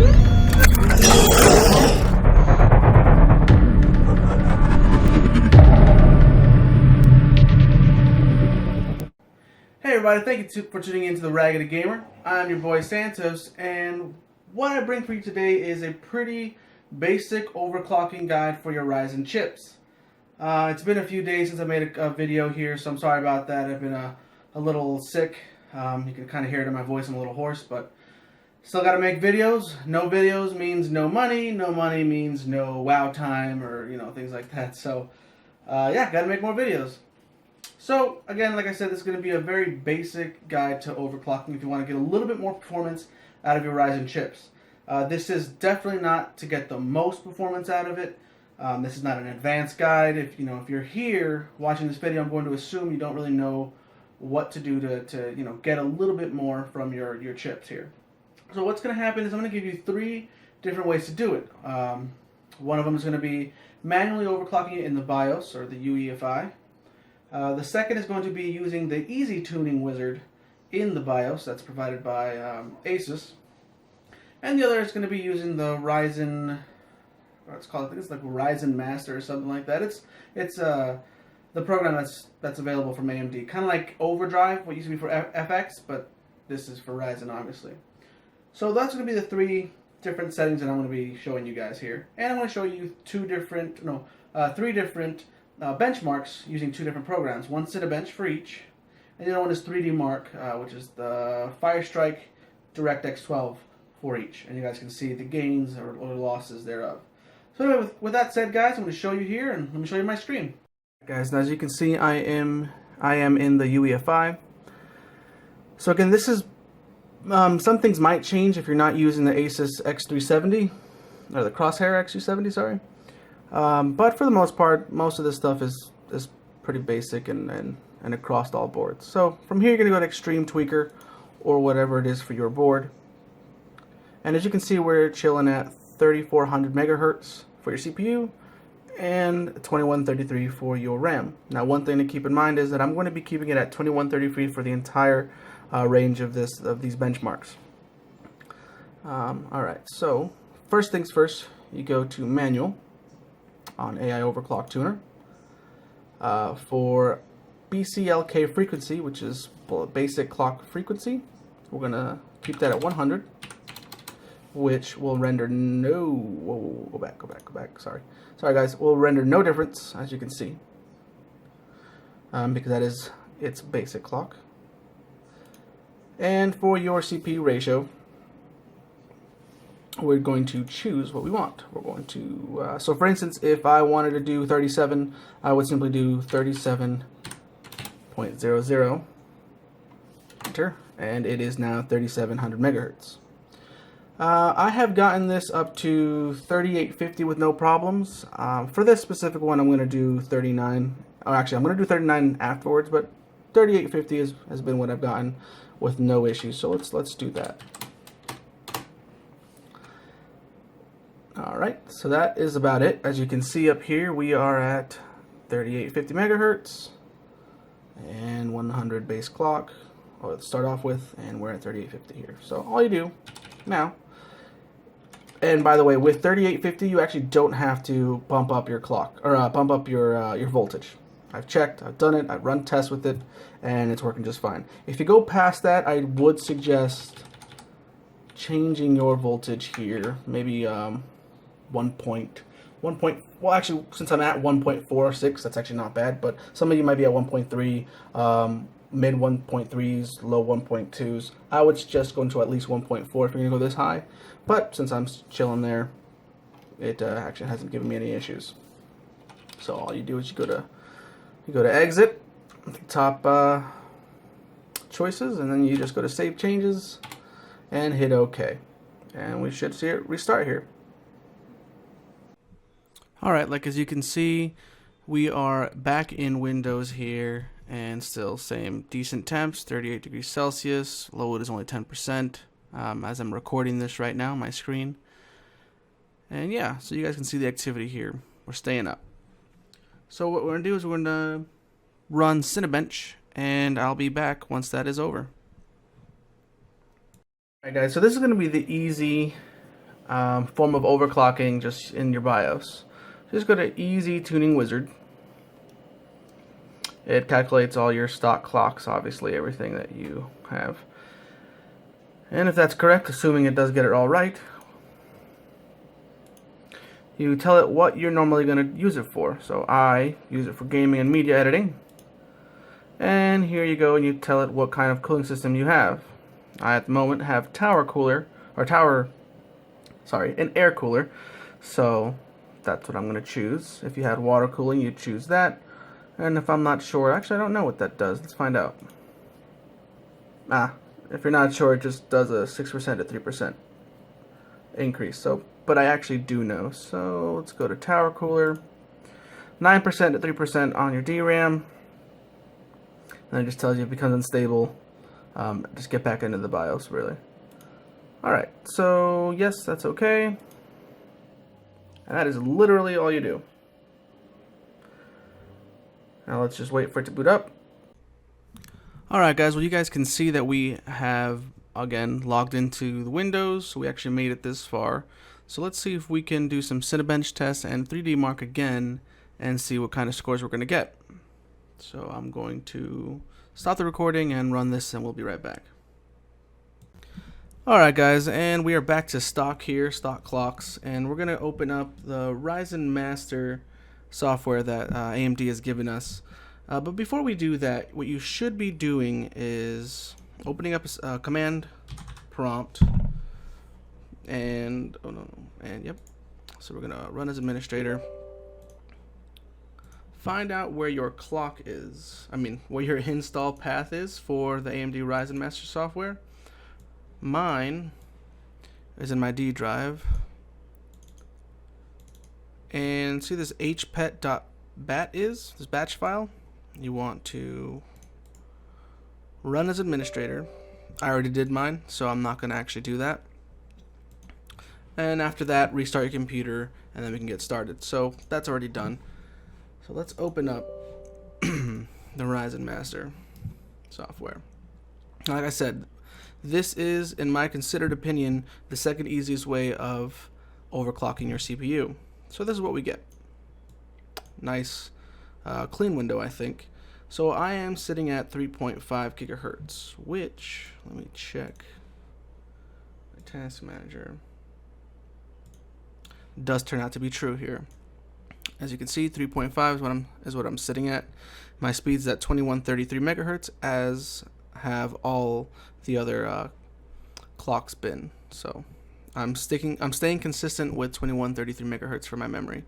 Hey everybody, thank you for tuning in to the Raggedy Gamer. I'm your boy Santos, and what I bring for you today is a pretty basic overclocking guide for your Ryzen chips. It's been a few days since I made a video here, so I'm sorry about that. I've been a little sick. You can kind of hear it in my voice. I'm a little hoarse, but still got to make videos. No videos means no money. No money means no wow time, or things like that. So yeah, got to make more videos. So, again, like I said, this is going to be a very basic guide to overclocking if you want to get a little bit more performance out of your Ryzen chips. This is definitely not to get the most performance out of it. This is not an advanced guide. If you're here watching this video, I'm going to assume you don't really know what to do to get a little bit more from your chips here. So what's going to happen is I'm going to give you 3 different ways to do it. One of them is going to be manually overclocking it in the BIOS or the UEFI. The second is going to be using the Easy Tuning Wizard in the BIOS that's provided by Asus. And the other is going to be using the Ryzen, what's called, I think it's like Ryzen Master or something like that. It's the program that's available from AMD. Kind of like Overdrive, what used to be for FX, but this is for Ryzen, obviously. So that's going to be the 3 different settings that I'm going to be showing you guys here. And I'm going to show you 3 different benchmarks using 2 different programs. One Cinebench for each, and the other one is 3D Mark, which is the Firestrike DirectX 12 for each. And you guys can see the gains or losses thereof. So anyway, with that said, guys, I'm going to show you here, and let me show you my screen. Guys, now as you can see, I am in the UEFI. So again, this is some things might change if you're not using the Asus X370 or the Crosshair X370, sorry. But for the most part, most of this stuff is pretty basic and across all boards. So from here, you're going to go to Extreme Tweaker or whatever it is for your board. And as you can see, we're chilling at 3400 megahertz for your CPU and 2133 for your RAM. Now, one thing to keep in mind is that I'm going to be keeping it at 2133 for the entire range of these benchmarks. Alright, so first things first, you go to Manual on AI Overclock Tuner. For BCLK frequency, which is basic clock frequency, we're going to keep that at 100, which will render go back, sorry guys, will render no difference, as you can see, because that is its basic clock. And for your CPU ratio, we're going to choose what we want. We're going to, so for instance, if I wanted to do 37, I would simply do 37.00, enter, and it is now 3700 megahertz. I have gotten this up to 3850 with no problems. For this specific one, I'm going to do 39, or actually I'm going to do 39 afterwards, but 3850 has been what I've gotten with no issues, so let's do that. Alright, so that is about it. As you can see up here, we are at 3850 megahertz and 100 base clock. Let's start off with, and we're at 3850 here. So all you do now, and by the way, with 3850, you actually don't have to bump up your clock, or bump up your voltage. I've checked, I've done it, I've run tests with it, and it's working just fine. If you go past that, I would suggest changing your voltage here, maybe well, actually, since I'm at 1.46, that's actually not bad, but some of you might be at 1.3, mid 1.3s, low 1.2s. I would suggest going to at least 1.4 if you're going to go this high, but since I'm chilling there, it actually hasn't given me any issues. So all you do is you go to exit, at the top choices, and then you just go to save changes and hit OK, and we should see it restart here. Alright, like as you can see, we are back in Windows here, and still same decent temps, 38 degrees Celsius, load is only 10%, as I'm recording this right now, my screen. And yeah, so you guys can see the activity here. We're staying up. So what we're going to do is we're going to run Cinebench, and I'll be back once that is over. Alright guys, so this is going to be the easy form of overclocking just in your BIOS. Just go to Easy Tuning Wizard. It calculates all your stock clocks, obviously everything that you have. And if that's correct, assuming it does get it all right, you tell it what you're normally going to use it for. So I use it for gaming and media editing. And here you go, and you tell it what kind of cooling system you have. I at the moment have an air cooler. So that's what I'm going to choose. If you had water cooling, you'd choose that. And if I'm not sure, actually I don't know what that does. Let's find out. If you're not sure, it just does a 6% to 3% increase. So, but I actually do know. So let's go to tower cooler. 9% to 3% on your DRAM. And it just tells you it becomes unstable. Just get back into the BIOS, really. Alright, so yes, that's okay. And that is literally all you do. Now let's just wait for it to boot up. Alright guys, well you guys can see that we have, again, logged into the Windows, so we actually made it this far. So let's see if we can do some Cinebench tests and 3D Mark again and see what kind of scores we're going to get. So I'm going to stop the recording and run this, and we'll be right back. Alright guys, and we are back to stock here, stock clocks, and we're going to open up the Ryzen Master software that AMD has given us. But before we do that, what you should be doing is opening up a command prompt, and yep. So we're gonna run as administrator. Find out where your clock is. Where your install path is for the AMD Ryzen Master software. Mine is in my D drive. And see this hpet.bat is this batch file. You want to run as administrator. I already did mine, so I'm not going to actually do that. And after that, restart your computer, and then we can get started. So that's already done. So let's open up the Ryzen Master software. Like I said, this is, in my considered opinion, the second easiest way of overclocking your CPU. So this is what we get. Nice clean window, I think. So I am sitting at 3.5 gigahertz, which, let me check my task manager, does turn out to be true here. As you can see, 3.5 is what I'm sitting at. My speed's at 2133 megahertz, as have all the other clocks been. So I'm staying consistent with 2133 megahertz for my memory.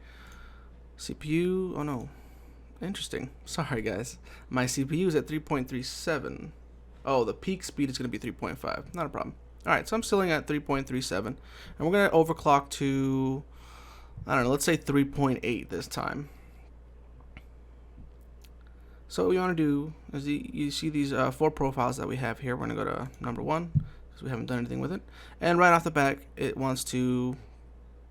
CPU, oh no, interesting. Sorry guys, my CPU is at 3.37. Oh, the peak speed is going to be 3.5. Not a problem. All right, so I'm sitting at 3.37, and we're going to overclock to, I don't know, let's say 3.8 this time. So what we want to do is you see these 4 profiles that we have here. We're going to go to number 1 because we haven't done anything with it, and right off the bat it wants to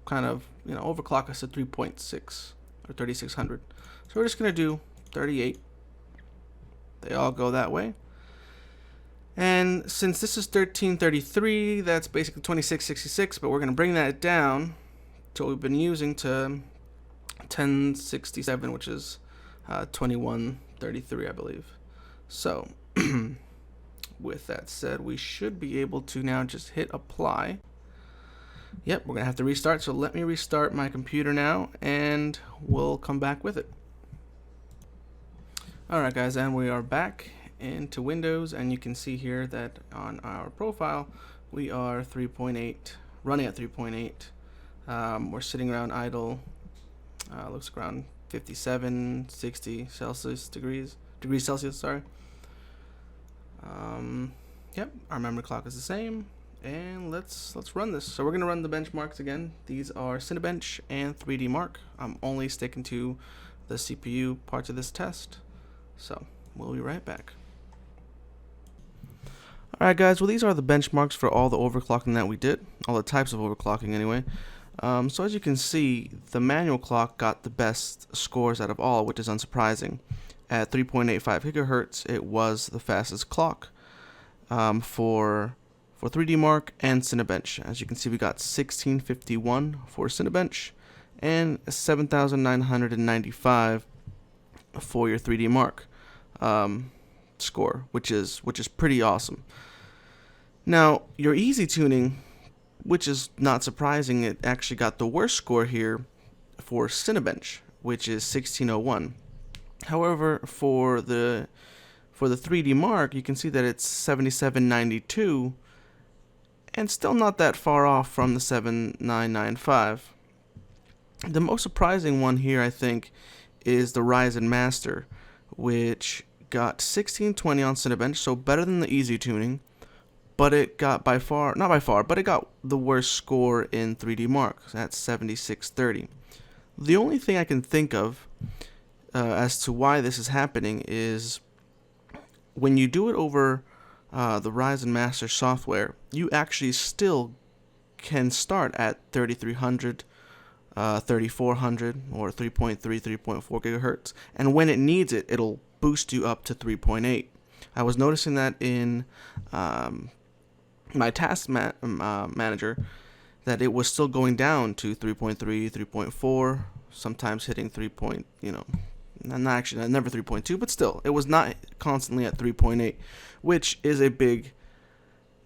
kind of overclock us to 3.6 or 3600. So we're just going to do 38. They all go that way. And since this is 1333, that's basically 2666, but we're going to bring that down to what we've been using to 1067, which is 2133, I believe. So with that said, we should be able to now just hit apply. Yep, we're going to have to restart, so let me restart my computer now, and we'll come back with it. Alright guys, and we are back into Windows, and you can see here that on our profile, we are 3.8, running at 3.8. We're sitting around idle, looks around 57, 60 degrees Celsius, sorry. Yep, our memory clock is the same. And let's run this. So we're going to run the benchmarks again. These are Cinebench and 3D Mark. I'm only sticking to the CPU parts of this test. So we'll be right back. Alright guys, well these are the benchmarks for all the overclocking that we did. All the types of overclocking anyway. So as you can see, the manual clock got the best scores out of all, which is unsurprising. At 3.85 gigahertz, it was the fastest clock for for 3D Mark and Cinebench. As you can see, we got 1651 for Cinebench and 7995 for your 3D Mark score, which is pretty awesome. Now, your easy tuning, which is not surprising, it actually got the worst score here for Cinebench, which is 1601. However, for the 3D Mark, you can see that it's 7792, and still not that far off from the 7995. The most surprising one here, I think, is the Ryzen Master, which got 1620 on Cinebench, so better than the easy tuning, but it got but it got the worst score in 3D Mark. So that's 7630. The only thing I can think of as to why this is happening is when you do it over the Ryzen Master software, you actually still can start at 3300, 3400, or 3.3, 3.4 gigahertz, and when it needs it, it'll boost you up to 3.8. I was noticing that in my task manager, that it was still going down to 3.3, 3.4, sometimes hitting 3. Not actually, never 3.2, but still, it was not constantly at 3.8, which is a big,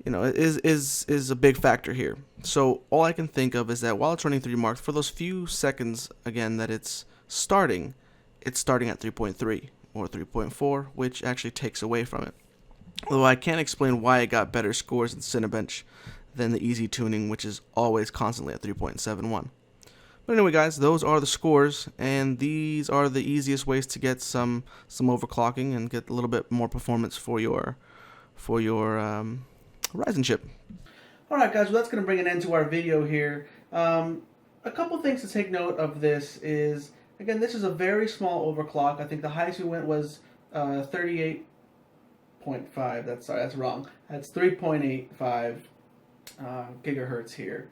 is a big factor here. So all I can think of is that while it's running 3D Mark, for those few seconds again that it's starting at 3.3 or 3.4, which actually takes away from it. Although I can't explain why it got better scores in Cinebench than the easy tuning, which is always constantly at 3.71. But anyway, guys, those are the scores, and these are the easiest ways to get some overclocking and get a little bit more performance for your Ryzen chip. All right, guys, well, that's going to bring an end to our video here. A couple things to take note of this is, again, this is a very small overclock. I think the highest we went was 38.5. That's wrong. That's 3.85 gigahertz here.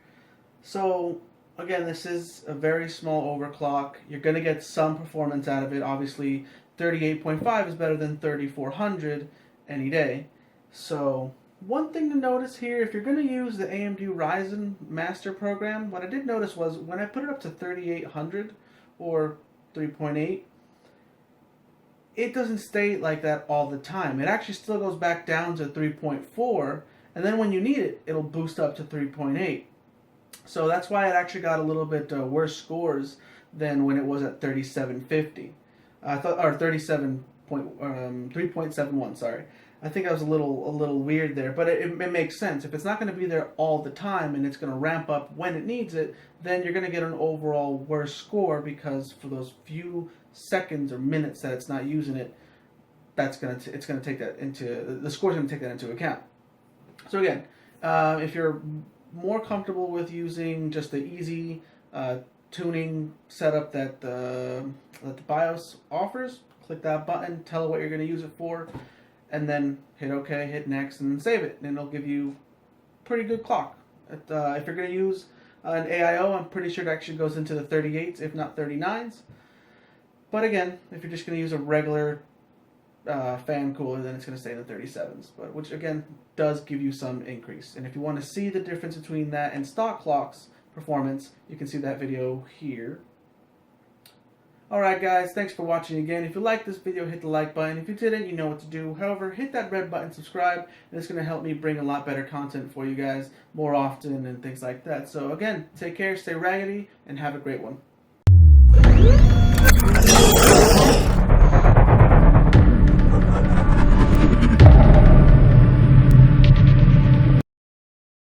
So again, this is a very small overclock. You're going to get some performance out of it. Obviously, 38.5 is better than 3400 any day. So one thing to notice here, if you're going to use the AMD Ryzen Master program, what I did notice was when I put it up to 3800 or 3.8, it doesn't stay like that all the time. It actually still goes back down to 3.4, and then when you need it, it'll boost up to 3.8. So that's why it actually got a little bit worse scores than when it was at 3750. I thought, or 3.71. Sorry, I think I was a little weird there, but it makes sense. If it's not going to be there all the time and it's going to ramp up when it needs it, then you're going to get an overall worse score, because for those few seconds or minutes that it's not using it, the score's going to take that into account. So again, if you're more comfortable with using just the easy tuning setup that the BIOS offers, click that button, tell it what you're going to use it for, and then hit OK, hit next, and then save it, and it'll give you pretty good clock. If you're going to use an AIO, I'm pretty sure it actually goes into the 38s, if not 39s. But again, if you're just going to use a regular fan cooler, then it's going to stay in the 37s, but which again does give you some increase. And if you want to see the difference between that and stock clocks performance, you can see that video here. Alright guys, thanks for watching again. If you liked this video, hit the like button. If you didn't, you know what to do. However, hit that red button, subscribe, and it's going to help me bring a lot better content for you guys more often and things like that. So again, take care, stay raggedy, and have a great one.